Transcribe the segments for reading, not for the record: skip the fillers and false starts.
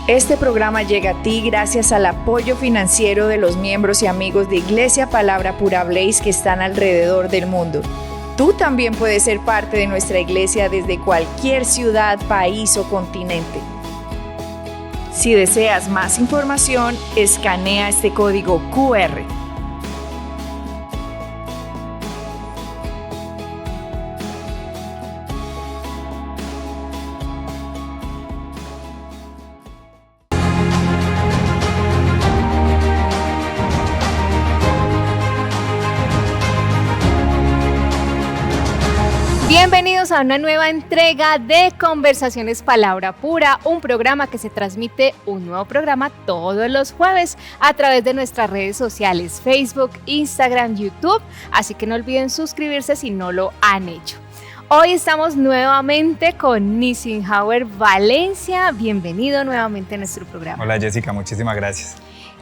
Este programa llega a ti gracias al apoyo financiero de los miembros y amigos de Iglesia Palabra Pura Blaze que están alrededor del mundo. Tú también puedes ser parte de nuestra iglesia desde cualquier ciudad, país o continente. Si deseas más información, escanea este código QR. Bienvenidos a una nueva entrega de Conversaciones Palabra Pura, un programa que se transmite un nuevo programa todos los jueves a través de nuestras redes sociales, Facebook, Instagram, YouTube, así que no olviden suscribirse si no lo han hecho. Hoy estamos nuevamente con Nissenhauer Valencia, bienvenido nuevamente a nuestro programa. Hola Jessica, muchísimas gracias.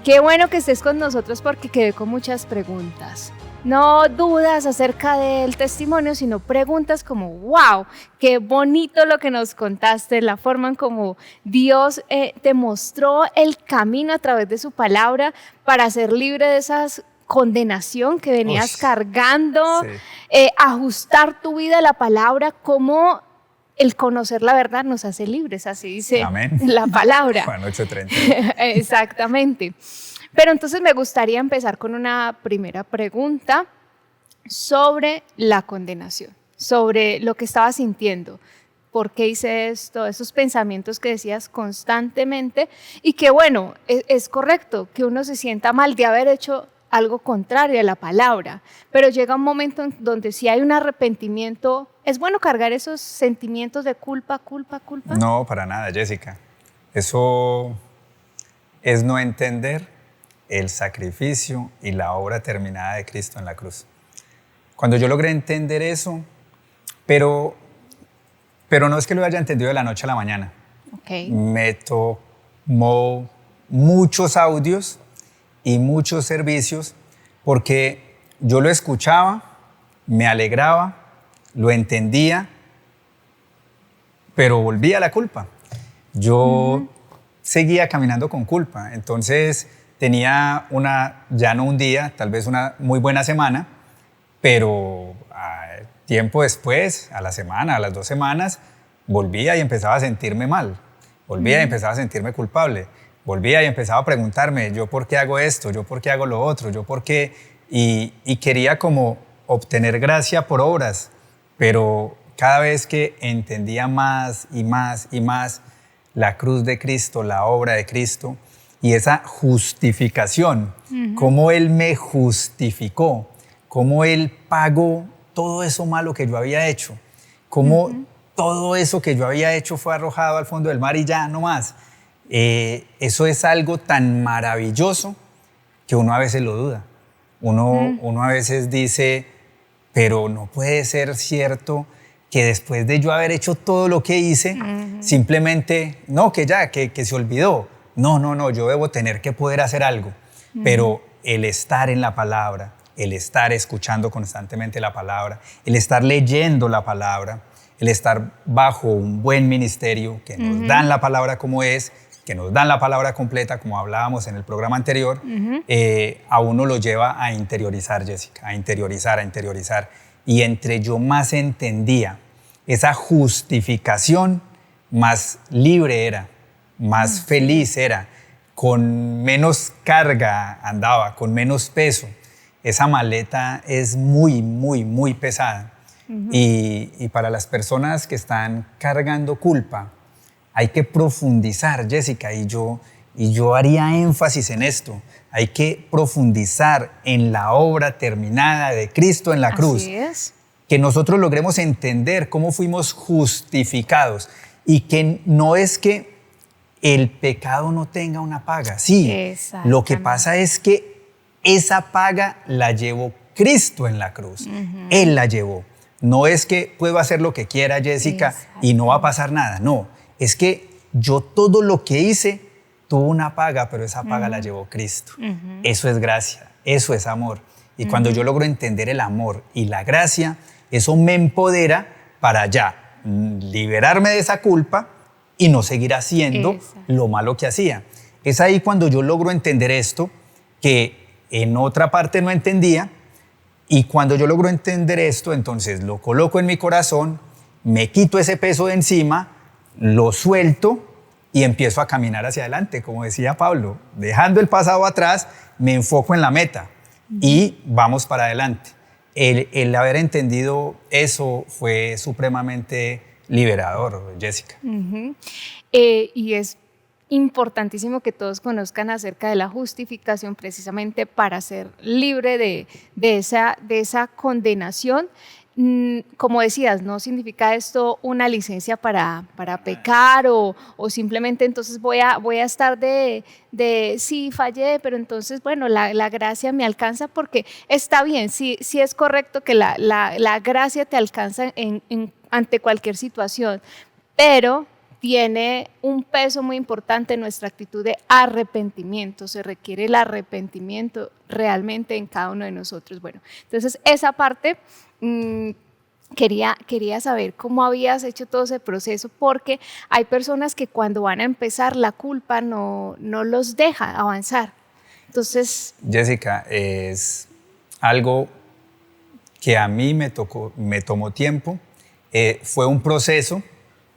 Qué bueno que estés con nosotros porque quedé con muchas preguntas. No dudas acerca del testimonio, sino preguntas como, wow, qué bonito lo que nos contaste, la forma en cómo Dios te mostró el camino a través de su palabra para ser libre de esa condenación que venías cargando, sí. Ajustar tu vida a la palabra, como el conocer la verdad nos hace libres, así dice Amén. La palabra. Juan 8:30. Exactamente. Pero entonces me gustaría empezar con una primera pregunta sobre la condenación, sobre lo que estaba sintiendo. ¿Por qué hice esto? Esos pensamientos que decías constantemente y que bueno, es correcto que uno se sienta mal de haber hecho algo contrario a la palabra, pero llega un momento en donde si hay un arrepentimiento, ¿es bueno cargar esos sentimientos de culpa? No, para nada, Jessica. Eso es no entender el sacrificio y la obra terminada de Cristo en la cruz. Cuando yo logré entender eso, pero no es que lo haya entendido de la noche a la mañana. Okay. Me tomó muchos audios y muchos servicios porque yo lo escuchaba, me alegraba, lo entendía, pero volvía a la culpa. Yo seguía caminando con culpa, entonces tenía ya no un día, tal vez una muy buena semana, pero tiempo después, a la semana, a las 2 semanas, volvía y empezaba a sentirme mal, volvía y empezaba a sentirme culpable, volvía y empezaba a preguntarme, ¿yo por qué hago esto? ¿Yo por qué hago lo otro? ¿Yo por qué? Y quería como obtener gracia por obras, pero cada vez que entendía más y más y más la cruz de Cristo, la obra de Cristo, y esa justificación, cómo Él me justificó, cómo Él pagó todo eso malo que yo había hecho, cómo todo eso que yo había hecho fue arrojado al fondo del mar y ya no más. Eso es algo tan maravilloso que uno a veces lo duda. Uno a veces dice, pero no puede ser cierto que después de yo haber hecho todo lo que hice, simplemente, no, que se olvidó. No, yo debo tener que poder hacer algo, pero el estar en la palabra, el estar escuchando constantemente la palabra, el estar leyendo la palabra, el estar bajo un buen ministerio que nos dan la palabra como es, que nos dan la palabra completa, como hablábamos en el programa anterior, a uno lo lleva a interiorizar, Jessica, a interiorizar. Y entre yo más entendía esa justificación, más libre era, más feliz era, con menos carga andaba, con menos peso. Esa maleta es muy, muy, muy pesada. Y para las personas que están cargando culpa, hay que profundizar, Jessica, y yo haría énfasis en esto. Hay que profundizar en la obra terminada de Cristo en la cruz. Así es. Que nosotros logremos entender cómo fuimos justificados y que no es que el pecado no tenga una paga. Sí, lo que pasa es que esa paga la llevó Cristo en la cruz. Él la llevó. No es que puedo hacer lo que quiera, Jessica, y no va a pasar nada. No, es que yo todo lo que hice tuvo una paga, pero esa paga la llevó Cristo. Eso es gracia, eso es amor. Y cuando yo logro entender el amor y la gracia, eso me empodera para ya liberarme de esa culpa y no seguir haciendo Exacto. lo malo que hacía. Es ahí cuando yo logro entender esto, que en otra parte no entendía, y cuando yo logro entender esto, entonces lo coloco en mi corazón, me quito ese peso de encima, lo suelto y empiezo a caminar hacia adelante, como decía Pablo, dejando el pasado atrás, me enfoco en la meta y vamos para adelante. El haber entendido eso fue supremamente liberador, Jessica. Y es importantísimo que todos conozcan acerca de la justificación precisamente para ser libre de esa condenación. Como decías, no significa esto una licencia para pecar o simplemente entonces voy a estar de sí, fallé, pero entonces, bueno, la gracia me alcanza, porque está bien, sí es correcto que la gracia te alcanza ante cualquier situación, pero tiene un peso muy importante en nuestra actitud de arrepentimiento. Se requiere el arrepentimiento realmente en cada uno de nosotros. Bueno, entonces esa parte quería saber cómo habías hecho todo ese proceso, porque hay personas que cuando van a empezar la culpa no los deja avanzar. Entonces, Jessica, es algo que a mí me tomó tiempo. Fue un proceso.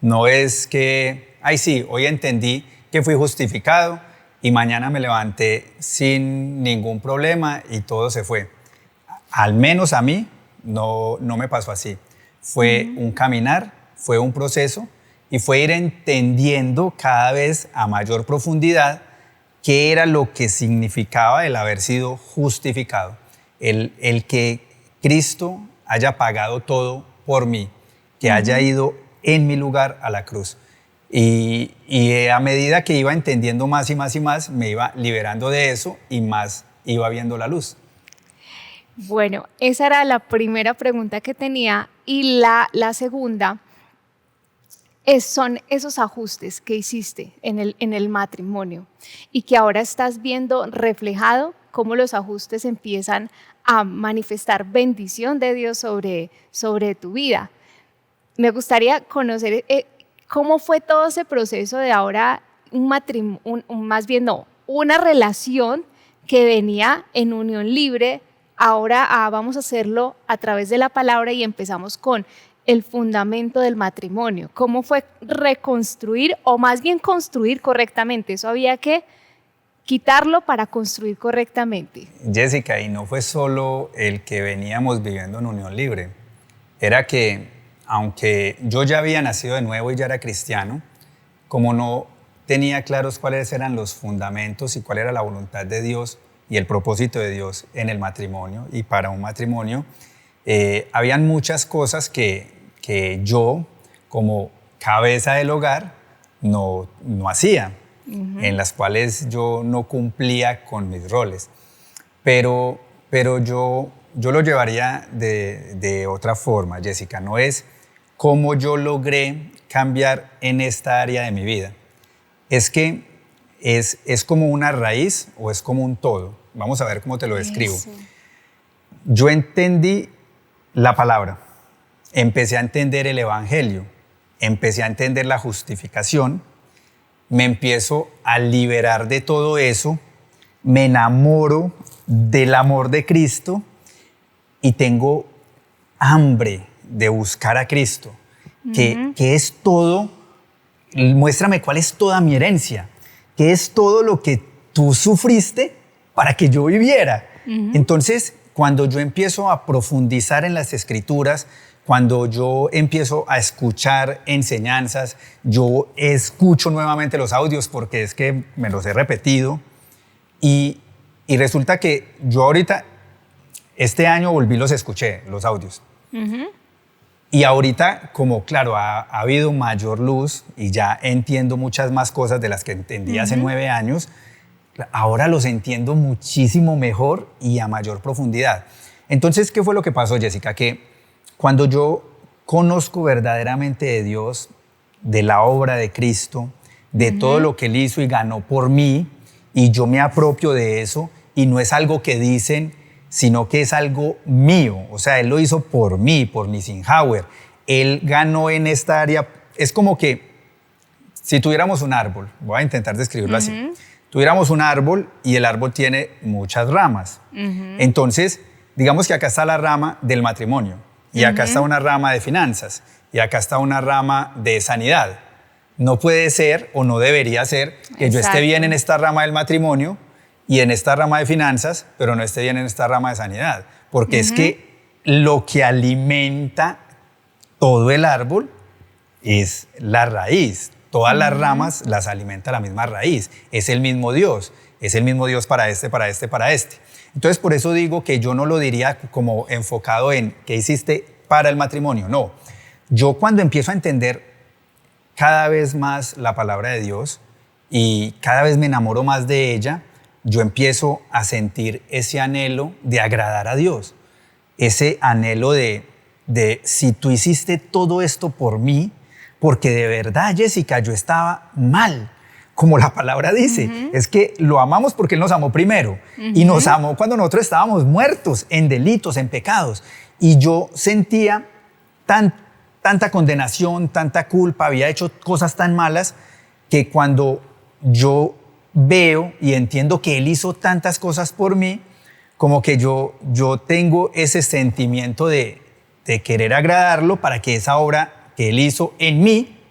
No es que, ay sí, hoy entendí que fui justificado y mañana me levanté sin ningún problema y todo se fue. Al menos a mí no me pasó así. Fue un caminar, fue un proceso y fue ir entendiendo cada vez a mayor profundidad qué era lo que significaba el haber sido justificado. El que Cristo haya pagado todo por mí, que haya ido en mi lugar a la cruz. Y a medida que iba entendiendo más y más y más, me iba liberando de eso y más iba viendo la luz. Bueno, esa era la primera pregunta que tenía, y la segunda son esos ajustes que hiciste en el matrimonio y que ahora estás viendo reflejado cómo los ajustes empiezan a manifestar bendición de Dios sobre tu vida. Me gustaría conocer cómo fue todo ese proceso de ahora una relación que venía en unión libre. Ahora vamos a hacerlo a través de la palabra y empezamos con el fundamento del matrimonio. ¿Cómo fue reconstruir, o más bien construir correctamente? Eso había que quitarlo para construir correctamente. Jessica, y no fue solo el que veníamos viviendo en unión libre. Era que, aunque yo ya había nacido de nuevo y ya era cristiano, como no tenía claros cuáles eran los fundamentos y cuál era la voluntad de Dios y el propósito de Dios en el matrimonio y para un matrimonio, habían muchas cosas que yo, como cabeza del hogar, no hacía, en las cuales yo no cumplía con mis roles. Pero yo lo llevaría de otra forma, Jessica. No es cómo yo logré cambiar en esta área de mi vida. Es que es como una raíz o es como un todo. Vamos a ver cómo te lo describo. Eso. Yo entendí la palabra, empecé a entender el evangelio, empecé a entender la justificación, me empiezo a liberar de todo eso, me enamoro del amor de Cristo y tengo hambre de buscar a Cristo, que es todo. Muéstrame cuál es toda mi herencia, qué es todo lo que tú sufriste para que yo viviera. Entonces, cuando yo empiezo a profundizar en las Escrituras, cuando yo empiezo a escuchar enseñanzas, yo escucho nuevamente los audios porque es que me los he repetido y resulta que yo ahorita, este año los escuché, los audios. Y ahorita, como claro, ha habido mayor luz y ya entiendo muchas más cosas de las que entendí hace 9 años, ahora los entiendo muchísimo mejor y a mayor profundidad. Entonces, ¿qué fue lo que pasó, Jessica? Que cuando yo conozco verdaderamente de Dios, de la obra de Cristo, de todo lo que Él hizo y ganó por mí, y yo me apropio de eso, y no es algo que dicen, sino que es algo mío. O sea, Él lo hizo por mí, por Eisenhower. Él ganó en esta área. Es como que Si tuviéramos un árbol, voy a intentar describirlo así, tuviéramos un árbol y el árbol tiene muchas ramas. Entonces, digamos que acá está la rama del matrimonio y acá está una rama de finanzas y acá está una rama de sanidad. No puede ser o no debería ser que yo esté bien en esta rama del matrimonio y en esta rama de finanzas, pero no esté bien en esta rama de sanidad. Porque es que lo que alimenta todo el árbol es la raíz. Todas las ramas las alimenta la misma raíz. Es el mismo Dios. Es el mismo Dios para este, para este, para este. Entonces, por eso digo que yo no lo diría como enfocado en qué hiciste para el matrimonio. No. Yo cuando empiezo a entender cada vez más la palabra de Dios y cada vez me enamoro más de ella, yo empiezo a sentir ese anhelo de agradar a Dios. Ese anhelo de si tú hiciste todo esto por mí, porque de verdad, Jessica, yo estaba mal. Como la palabra dice, es que lo amamos porque Él nos amó primero y nos amó cuando nosotros estábamos muertos en delitos, en pecados. Y yo sentía tanta condenación, tanta culpa, había hecho cosas tan malas que cuando yo veo y entiendo que Él hizo tantas cosas por mí, como que yo tengo ese sentimiento de querer agradarlo para que esa obra que Él hizo en mí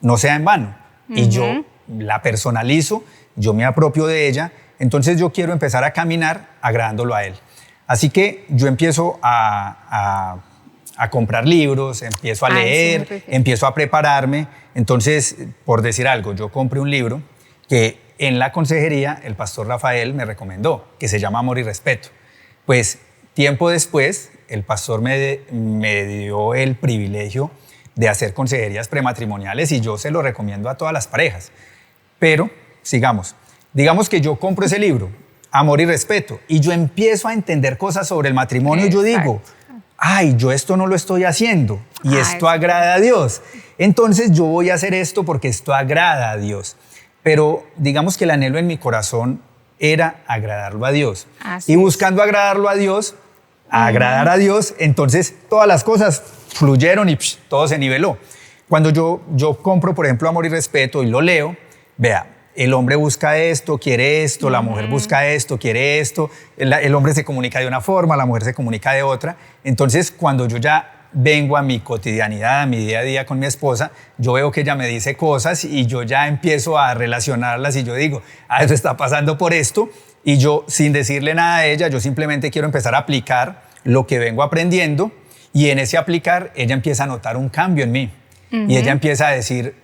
no sea en vano. Y yo la personalizo, yo me apropio de ella, entonces yo quiero empezar a caminar agradándolo a Él. Así que yo empiezo a comprar libros, empiezo a leer, sí, empiezo a prepararme. Entonces, por decir algo, yo compré un libro que en la consejería el pastor Rafael me recomendó, que se llama Amor y Respeto. Pues tiempo después, el pastor me dio el privilegio de hacer consejerías prematrimoniales y yo se lo recomiendo a todas las parejas. Pero, sigamos. Digamos que yo compro ese libro, Amor y Respeto, y yo empiezo a entender cosas sobre el matrimonio y yo digo, ay, yo esto no lo estoy haciendo y esto agrada a Dios. Entonces yo voy a hacer esto porque esto agrada a Dios. Pero digamos que el anhelo en mi corazón era agradarlo a Dios. Así y buscando agradarlo a Dios, agradar a Dios, entonces todas las cosas fluyeron y todo se niveló. Cuando yo compro, por ejemplo, Amor y Respeto y lo leo, vea, el hombre busca esto, quiere esto, la mujer busca esto, quiere esto, el hombre se comunica de una forma, la mujer se comunica de otra. Entonces, cuando yo ya vengo a mi cotidianidad, a mi día a día con mi esposa, yo veo que ella me dice cosas y yo ya empiezo a relacionarlas y yo digo, eso está pasando por esto, y yo sin decirle nada a ella, yo simplemente quiero empezar a aplicar lo que vengo aprendiendo, y en ese aplicar ella empieza a notar un cambio en mí y ella empieza a decir,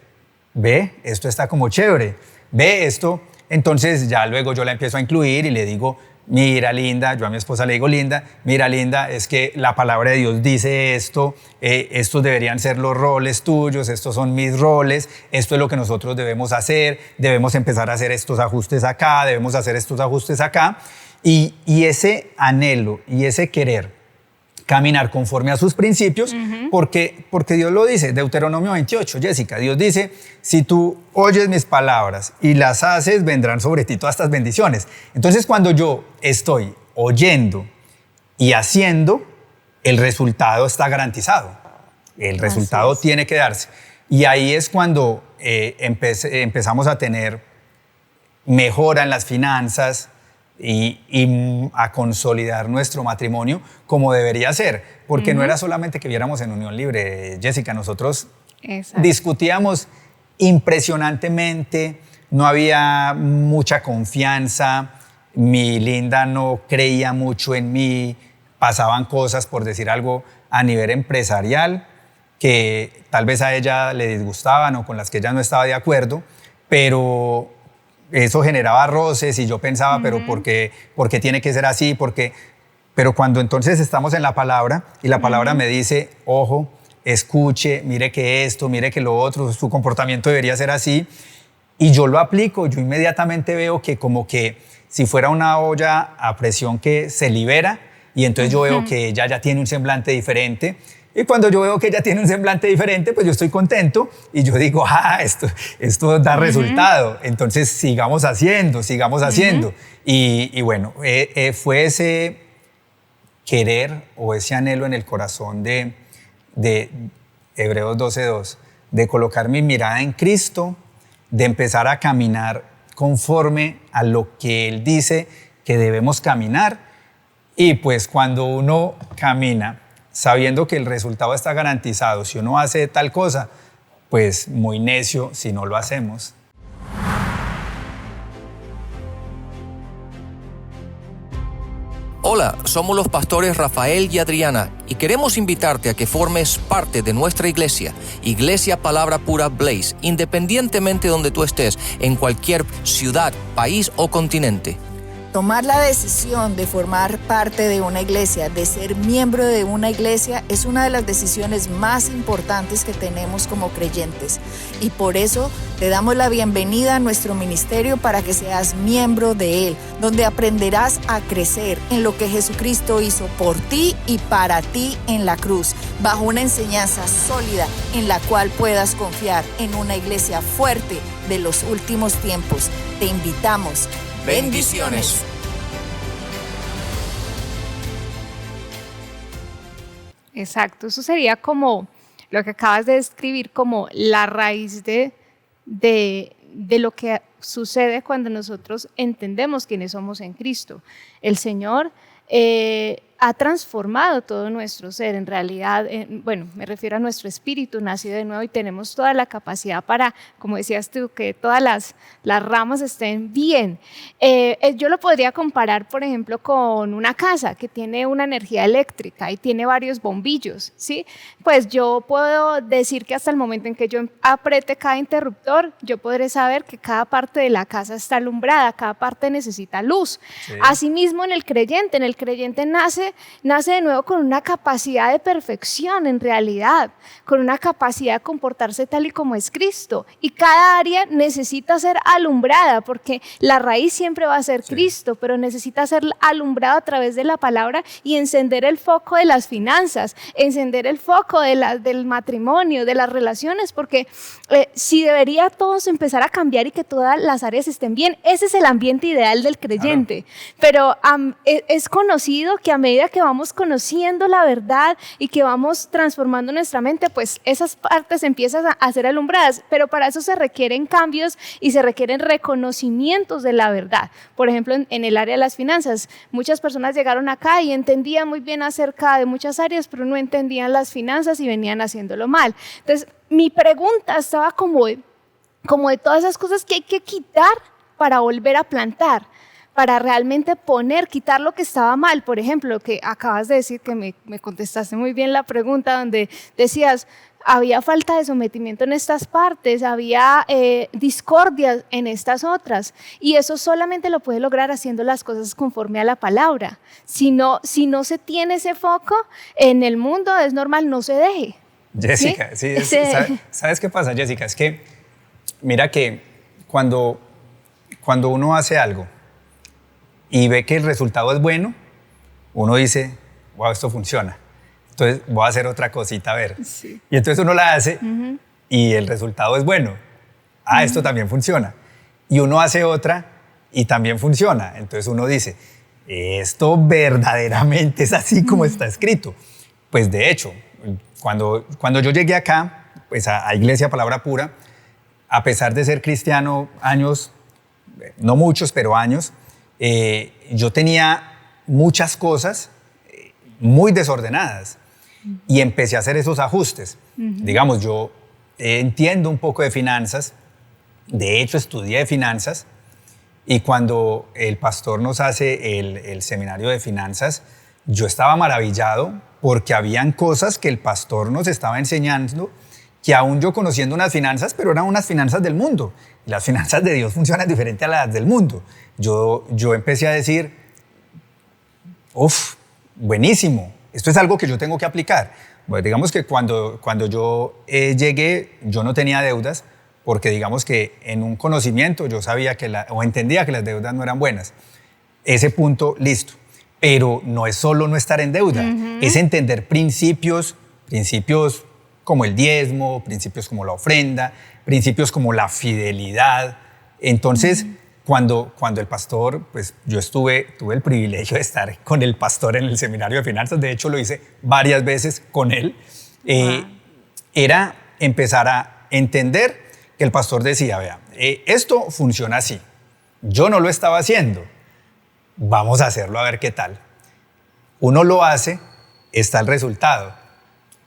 ve, esto está como chévere, ve esto. Entonces ya luego yo la empiezo a incluir y le digo, mira linda, yo a mi esposa le digo linda, mira linda, es que la palabra de Dios dice esto, estos deberían ser los roles tuyos, estos son mis roles, esto es lo que nosotros debemos hacer, debemos empezar a hacer estos ajustes acá, debemos hacer estos ajustes acá, y ese anhelo y ese querer caminar conforme a sus principios, porque Dios lo dice, Deuteronomio 28, Jessica, Dios dice, si tú oyes mis palabras y las haces, vendrán sobre ti todas estas bendiciones. Entonces, cuando yo estoy oyendo y haciendo, el resultado está garantizado. El resultado tiene que darse. Y ahí es cuando empezamos a tener mejora en las finanzas, y a consolidar nuestro matrimonio como debería ser, porque no era solamente que viéramos en unión libre, Jessica, nosotros discutíamos impresionantemente, no había mucha confianza, mi linda no creía mucho en mí, pasaban cosas, por decir algo, a nivel empresarial que tal vez a ella le disgustaban o con las que ella no estaba de acuerdo, pero eso generaba roces y yo pensaba, pero ¿por qué tiene que ser así? Pero cuando entonces estamos en la palabra y la palabra me dice, ojo, escuche, mire que esto, mire que lo otro, su comportamiento debería ser así, y yo lo aplico, yo inmediatamente veo que como que si fuera una olla a presión que se libera, y entonces yo veo que ella ya tiene un semblante diferente. Y cuando yo veo que ella tiene un semblante diferente, pues yo estoy contento y yo digo, esto da resultado. Entonces sigamos haciendo. Y bueno, fue ese querer o ese anhelo en el corazón de Hebreos 12:2, de colocar mi mirada en Cristo, de empezar a caminar conforme a lo que Él dice que debemos caminar. Y pues cuando uno camina sabiendo que el resultado está garantizado, si uno hace tal cosa, pues muy necio si no lo hacemos. Hola, somos los pastores Rafael y Adriana y queremos invitarte a que formes parte de nuestra iglesia, Iglesia Palabra Pura Blaze, independientemente de donde tú estés, en cualquier ciudad, país o continente. Tomar la decisión de formar parte de una iglesia, de ser miembro de una iglesia, es una de las decisiones más importantes que tenemos como creyentes. Y por eso te damos la bienvenida a nuestro ministerio para que seas miembro de él, donde aprenderás a crecer en lo que Jesucristo hizo por ti y para ti en la cruz, bajo una enseñanza sólida en la cual puedas confiar en una iglesia fuerte de los últimos tiempos. Te invitamos. Bendiciones. Exacto, eso sería como lo que acabas de describir, como la raíz de lo que sucede cuando nosotros entendemos quiénes somos en Cristo. El Señor ha transformado todo nuestro ser, en realidad, bueno, me refiero a nuestro espíritu nacido de nuevo y tenemos toda la capacidad para, como decías tú, que todas las ramas estén bien. Yo lo podría comparar, por ejemplo, con una casa que tiene una energía eléctrica y tiene varios bombillos, ¿sí? Pues yo puedo decir que hasta el momento en que yo apriete cada interruptor, yo podré saber que cada parte de la casa está alumbrada, cada parte necesita luz. Sí. Asimismo, en el creyente nace de nuevo con una capacidad de perfección en realidad, con una capacidad de comportarse tal y como es Cristo. Y cada área necesita ser alumbrada, porque la raíz siempre va a ser Cristo, pero necesita ser alumbrado a través de la palabra y encender el foco de las finanzas, encender el foco del matrimonio, de las relaciones, porque si debería todos empezar a cambiar y que todas las áreas estén bien, ese es el ambiente ideal del creyente. Claro. Pero es conocido que a medida que vamos conociendo la verdad y que vamos transformando nuestra mente, pues esas partes empiezan a ser alumbradas, pero para eso se requieren cambios y se requieren reconocimientos de la verdad. Por ejemplo, en el área de las finanzas, muchas personas llegaron acá y entendían muy bien acerca de muchas áreas, pero no entendían las finanzas y venían haciéndolo mal. Entonces, mi pregunta estaba como de todas esas cosas que hay que quitar para volver a plantar, para realmente quitar lo que estaba mal. Por ejemplo, que acabas de decir, que me contestaste muy bien la pregunta, donde decías, había falta de sometimiento en estas partes, había discordia en estas otras, y eso solamente lo puede lograr haciendo las cosas conforme a la palabra. Si no se tiene ese foco en el mundo, es normal, no se deje. Jessica, ¿sí? ¿Sabes qué pasa, Jessica? Es que mira que cuando uno hace algo y ve que el resultado es bueno, uno dice, wow, esto funciona. Entonces voy a hacer otra cosita a ver. Sí. Y entonces uno la hace y el resultado es bueno. Esto también funciona. Y uno hace otra y también funciona. Entonces uno dice, esto verdaderamente es así como está escrito. Pues de hecho, cuando yo llegué acá, pues a Iglesia Palabra Pura, a pesar de ser cristiano años, no muchos, pero años, yo tenía muchas cosas muy desordenadas y empecé a hacer esos ajustes. Digamos, yo entiendo un poco de finanzas, de hecho estudié finanzas, y cuando el pastor nos hace el seminario de finanzas, yo estaba maravillado porque habían cosas que el pastor nos estaba enseñando que aún yo conociendo unas finanzas, pero eran unas finanzas del mundo. Y las finanzas de Dios funcionan diferente a las del mundo. Yo empecé a decir, buenísimo, esto es algo que yo tengo que aplicar. Bueno, digamos que cuando yo llegué, yo no tenía deudas, porque digamos que en un conocimiento yo sabía o entendía que las deudas no eran buenas. Ese punto, listo. Pero no es solo no estar en deuda, es entender principios como el diezmo, principios como la ofrenda, principios como la fidelidad. Entonces, cuando el pastor, pues yo tuve el privilegio de estar con el pastor en el seminario de finanzas, de hecho lo hice varias veces con él, era empezar a entender que el pastor decía, vea, esto funciona así, yo no lo estaba haciendo, vamos a hacerlo a ver qué tal. Uno lo hace, está el resultado.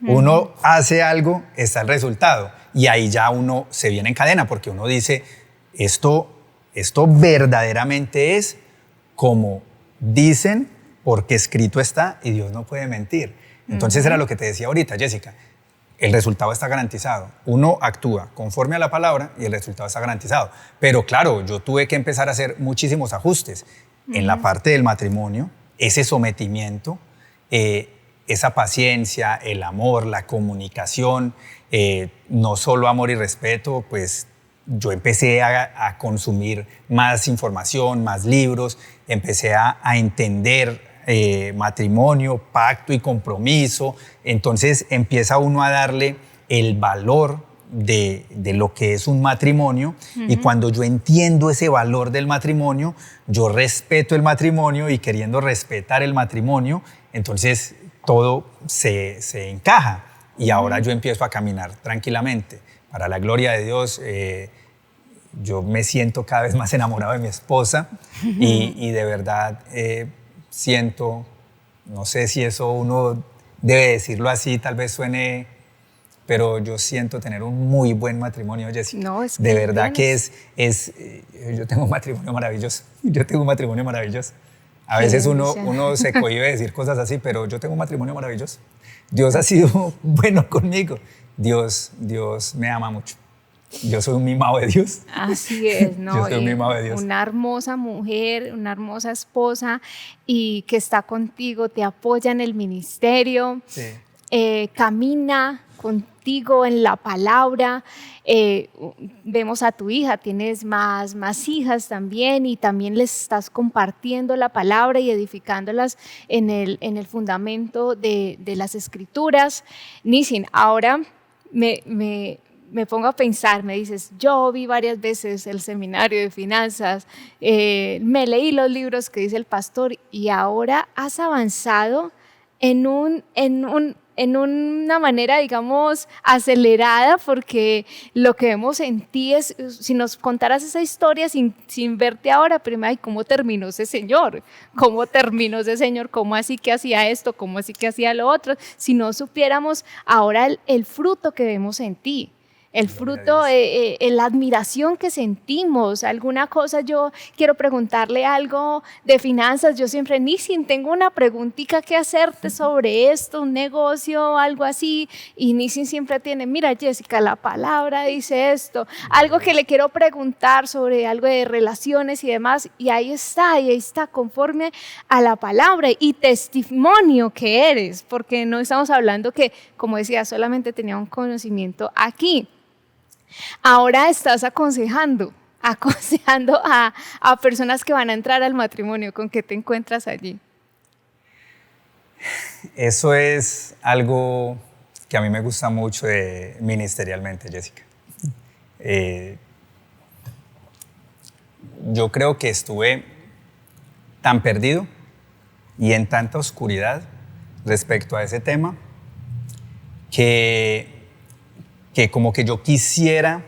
Uno hace algo, está el resultado. Y ahí ya uno se viene en cadena porque uno dice, esto verdaderamente es como dicen porque escrito está y Dios no puede mentir. Entonces era lo que te decía ahorita, Jessica. El resultado está garantizado. Uno actúa conforme a la palabra y el resultado está garantizado. Pero claro, yo tuve que empezar a hacer muchísimos ajustes en la parte del matrimonio, ese sometimiento, esa paciencia, el amor, la comunicación, no solo amor y respeto, pues yo empecé a consumir más información, más libros, empecé a entender matrimonio, pacto y compromiso. Entonces empieza uno a darle el valor de lo que es un matrimonio y cuando yo entiendo ese valor del matrimonio, yo respeto el matrimonio y queriendo respetar el matrimonio, entonces todo se encaja y ahora yo empiezo a caminar tranquilamente. Para la gloria de Dios, yo me siento cada vez más enamorado de mi esposa y de verdad siento, no sé si eso uno debe decirlo así, tal vez suene, pero yo siento tener un muy buen matrimonio, Jessica. No, es que de verdad que yo tengo un matrimonio maravilloso, A veces uno se cohíbe de decir cosas así, pero yo tengo un matrimonio maravilloso. Dios ha sido bueno conmigo. Dios me ama mucho. Yo soy un mimado de Dios. Así es, ¿no? Yo soy un mimado de Dios. Una hermosa mujer, una hermosa esposa y que está contigo, te apoya en el ministerio, Sí. Camina contigo en la palabra. Vemos a tu hija, tienes más hijas también y también les estás compartiendo la palabra y edificándolas en el fundamento de las Escrituras. Nisin, ahora me pongo a pensar, me dices, yo vi varias veces el seminario de finanzas, me leí los libros que dice el pastor y ahora has avanzado en una manera, digamos, acelerada, porque lo que vemos en ti es, si nos contaras esa historia sin verte ahora, primero, ay, ¿cómo terminó ese señor? ¿Cómo terminó ese señor? ¿Cómo así que hacía esto? ¿Cómo así que hacía lo otro? Si no supiéramos ahora el fruto que vemos en ti. El fruto, la admiración que sentimos, alguna cosa, yo quiero preguntarle algo de finanzas, yo siempre, Nisin, tengo una preguntita que hacerte sobre esto, un negocio, algo así, y Nisin siempre tiene, mira Jessica, la palabra dice esto, algo que le quiero preguntar sobre algo de relaciones y demás, y ahí está, conforme a la palabra y testimonio que eres, porque no estamos hablando que, como decía, solamente tenía un conocimiento aquí. Ahora estás aconsejando a personas que van a entrar al matrimonio. ¿Con qué te encuentras allí? Eso es algo que a mí me gusta mucho ministerialmente, Jessica. Yo creo que estuve tan perdido y en tanta oscuridad respecto a ese tema que como que yo quisiera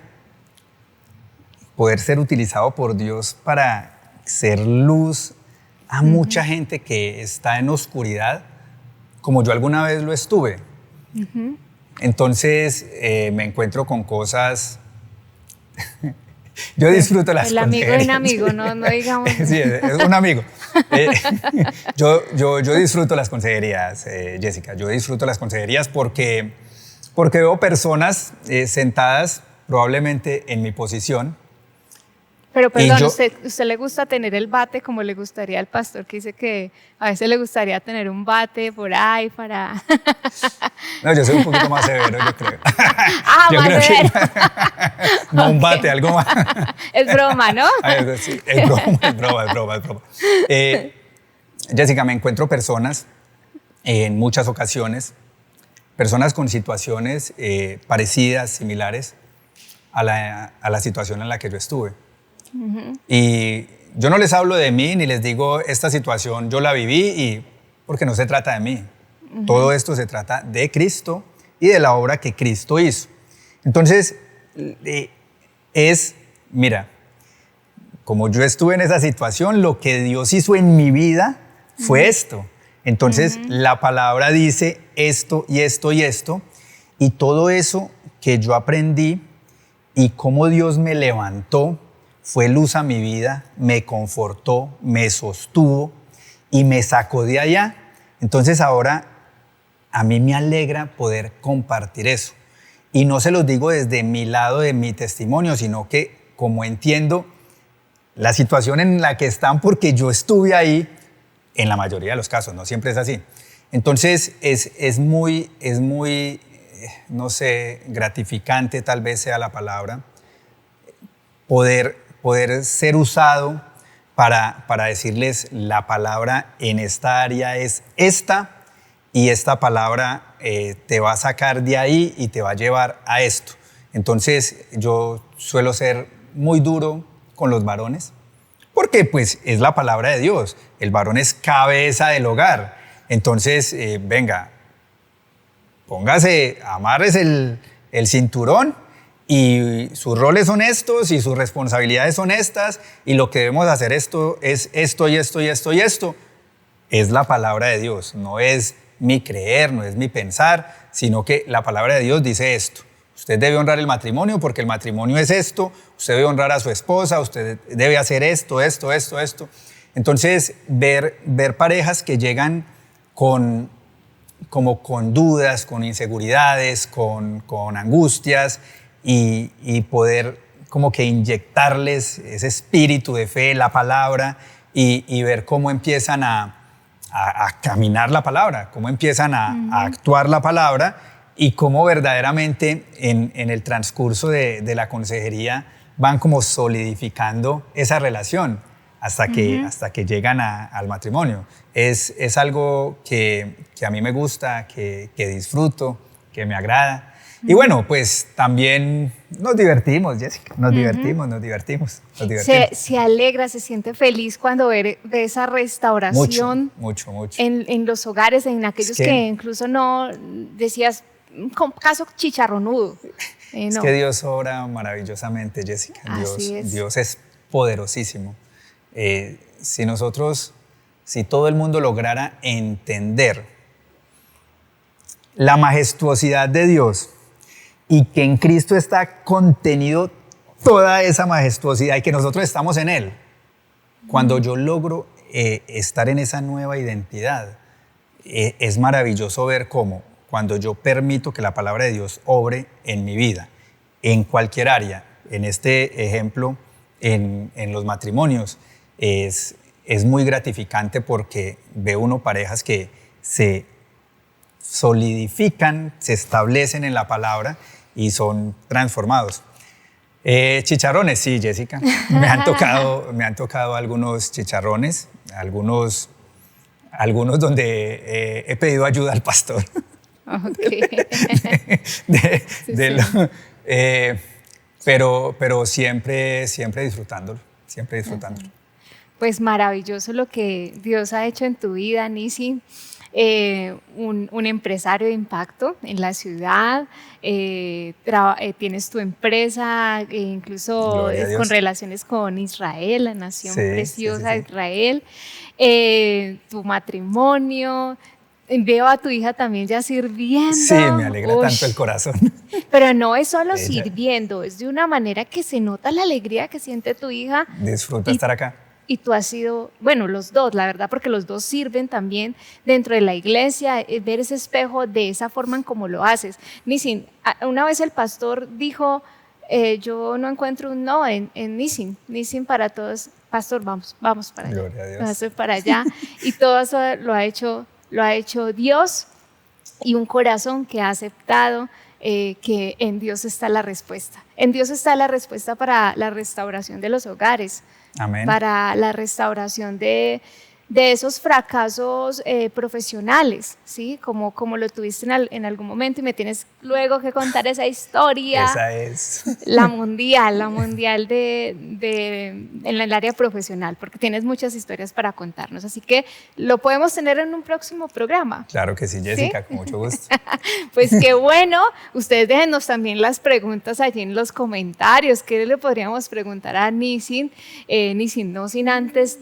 poder ser utilizado por Dios para ser luz a mucha gente que está en oscuridad, como yo alguna vez lo estuve. Entonces me encuentro con cosas... Yo disfruto las el amigo consejerías. de un amigo, no digamos. Sí, es un amigo. Yo disfruto las consejerías, Jessica. Yo disfruto las consejerías porque veo personas sentadas probablemente en mi posición. Pero perdón, ¿usted le gusta tener el bate como le gustaría al pastor, que dice que a veces le gustaría tener un bate por ahí para... No, yo soy un poquito más severo, yo creo. Yo más severo. No, un bate, algo más. Es broma, ¿no? Sí, es broma. Jessica, me encuentro personas en muchas ocasiones, personas con situaciones parecidas, similares a la situación en la que yo estuve. Y yo no les hablo de mí ni les digo esta situación yo la viví porque no se trata de mí. Todo esto se trata de Cristo y de la obra que Cristo hizo. Entonces, mira, como yo estuve en esa situación, lo que Dios hizo en mi vida fue esto. Entonces, la palabra dice esto y esto y esto, y todo eso que yo aprendí y cómo Dios me levantó, fue luz a mi vida, me confortó, me sostuvo y me sacó de allá. Entonces ahora a mí me alegra poder compartir eso. Y no se los digo desde mi lado de mi testimonio, sino que como entiendo la situación en la que están, porque yo estuve ahí, en la mayoría de los casos, no siempre es así. Entonces es muy, no sé, gratificante tal vez sea la palabra, poder ser usado para decirles la palabra en esta área es esta, y esta palabra te va a sacar de ahí y te va a llevar a esto. Entonces yo suelo ser muy duro con los varones, porque pues es la palabra de Dios. El varón es cabeza del hogar. Entonces, venga, póngase, amarres el cinturón, y sus roles son estos y sus responsabilidades son estas, y lo que debemos hacer esto es esto y esto y esto y esto. Es la palabra de Dios, no es mi creer, no es mi pensar, sino que la palabra de Dios dice esto. Usted debe honrar el matrimonio porque el matrimonio es esto, usted debe honrar a su esposa, usted debe hacer esto. Entonces, ver parejas que llegan con dudas, con inseguridades, con angustias, y poder como que inyectarles ese espíritu de fe, la palabra, y ver cómo empiezan a caminar la palabra, cómo empiezan a actuar la palabra, y cómo verdaderamente en el transcurso de la consejería van como solidificando esa relación hasta que llegan al matrimonio. Es algo que a mí me gusta, que disfruto, que me agrada. Y bueno, pues también nos divertimos, Jessica, nos divertimos. Se alegra, se siente feliz cuando ve esa restauración mucho. En los hogares, en aquellos que incluso no decías, caso chicharronudo. Es No. que Dios obra maravillosamente, Jessica. Dios es poderosísimo. Si todo el mundo lograra entender la majestuosidad de Dios, y que en Cristo está contenido toda esa majestuosidad y que nosotros estamos en Él. Cuando yo logro estar en esa nueva identidad, es maravilloso ver cómo cuando yo permito que la palabra de Dios obre en mi vida, en cualquier área, en este ejemplo, en los matrimonios, es muy gratificante porque ve uno parejas que se solidifican, se establecen en la palabra y son transformados. Chicharrones, sí, Jessica. Me han tocado algunos chicharrones, algunos donde he pedido ayuda al pastor. Okay. Pero siempre disfrutándolo, Pues maravilloso lo que Dios ha hecho en tu vida, Nisi. Un empresario de impacto en la ciudad, tienes tu empresa, incluso con relaciones con Israel, la nación preciosa de Israel, tu matrimonio. Veo a tu hija también ya sirviendo. Sí, me alegra tanto el corazón. Pero no es solo sirviendo, es de una manera que se nota la alegría que siente tu hija. Disfruta estar acá. Y tú has sido, bueno, los dos, la verdad, porque los dos sirven también dentro de la iglesia, ver ese espejo de esa forma en cómo lo haces. Nisin, una vez el pastor dijo, yo no encuentro un no en Nisin para todos. Pastor, vamos para allá. Gloria a Dios. Vamos para allá. Y todo eso lo ha hecho Dios, y un corazón que ha aceptado que en Dios está la respuesta. En Dios está la respuesta para la restauración de los hogares. Amén. Para la restauración de de esos fracasos profesionales, ¿sí? Como lo tuviste en algún momento y me tienes luego que contar esa historia. Esa es. La mundial en el área profesional, porque tienes muchas historias para contarnos. Así que lo podemos tener en un próximo programa. Claro que sí, Jessica, ¿sí? Con mucho gusto. Pues qué bueno. Ustedes déjenos también las preguntas allí en los comentarios. ¿Qué le podríamos preguntar a Nissin? Nissin, no sin antes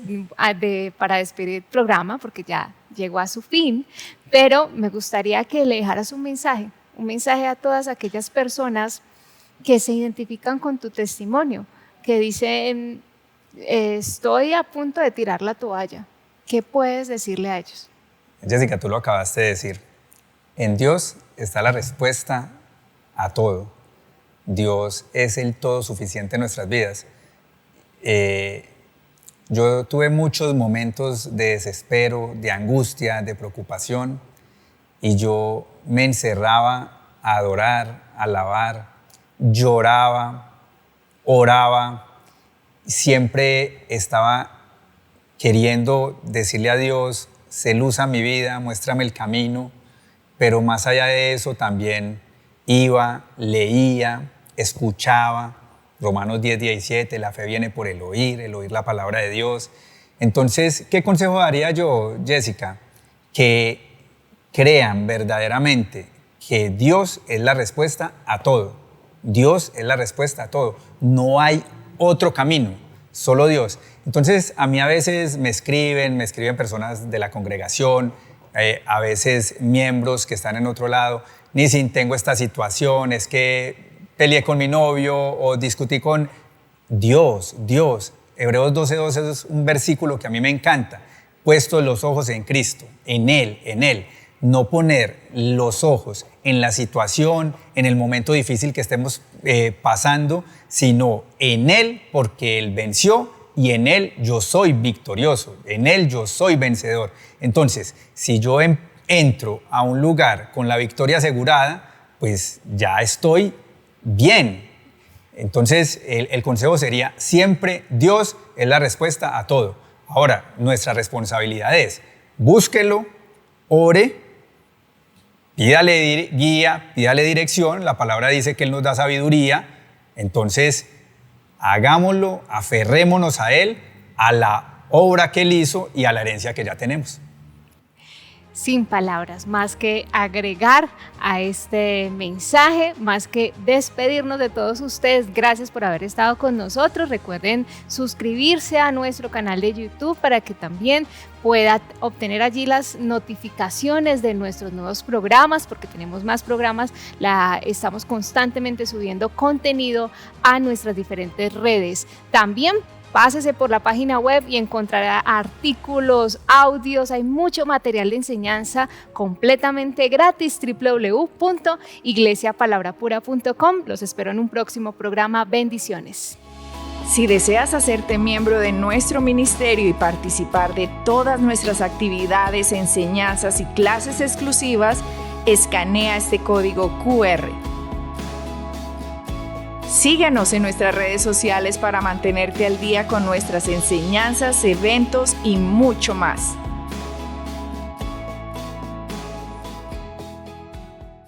para despedir el programa, porque ya llegó a su fin, pero me gustaría que le dejaras un mensaje a todas aquellas personas que se identifican con tu testimonio, que dicen, estoy a punto de tirar la toalla. ¿Qué puedes decirle a ellos? Jessica, tú lo acabaste de decir. En Dios está la respuesta a todo. Dios es el todo suficiente en nuestras vidas. Yo tuve muchos momentos de desespero, de angustia, de preocupación, y yo me encerraba a adorar, a alabar, lloraba, oraba, siempre estaba queriendo decirle a Dios, sé luz a mi vida, muéstrame el camino, pero más allá de eso también iba, leía, escuchaba. Romanos 10:17, la fe viene por el oír la palabra de Dios. Entonces, ¿qué consejo daría yo, Jessica? Que crean verdaderamente que Dios es la respuesta a todo. Dios es la respuesta a todo. No hay otro camino, solo Dios. Entonces, a mí a veces me escriben personas de la congregación, a veces miembros que están en otro lado, Nissin, tengo esta situación, es que peleé con mi novio o discutí con Dios. Hebreos 12:12 es un versículo que a mí me encanta. Puestos los ojos en Cristo, en Él. No poner los ojos en la situación, en el momento difícil que estemos pasando, sino en Él, porque Él venció y en Él yo soy victorioso, en Él yo soy vencedor. Entonces, si yo entro a un lugar con la victoria asegurada, pues ya estoy bien. Entonces, el consejo sería, siempre Dios es la respuesta a todo. Ahora, nuestra responsabilidad es, búsquelo, ore, pídale guía, pídale dirección. La palabra dice que Él nos da sabiduría. Entonces, hagámoslo, aferrémonos a Él, a la obra que Él hizo y a la herencia que ya tenemos. Sin palabras, más que agregar a este mensaje, más que despedirnos de todos ustedes. Gracias por haber estado con nosotros. Recuerden suscribirse a nuestro canal de YouTube para que también pueda obtener allí las notificaciones de nuestros nuevos programas, porque tenemos más programas. Estamos constantemente subiendo contenido a nuestras diferentes redes. También pásese por la página web y encontrará artículos, audios, hay mucho material de enseñanza completamente gratis, www.iglesiapalabrapura.com. Los espero en un próximo programa. Bendiciones. Si deseas hacerte miembro de nuestro ministerio y participar de todas nuestras actividades, enseñanzas y clases exclusivas, escanea este código QR. Síguenos en nuestras redes sociales para mantenerte al día con nuestras enseñanzas, eventos y mucho más.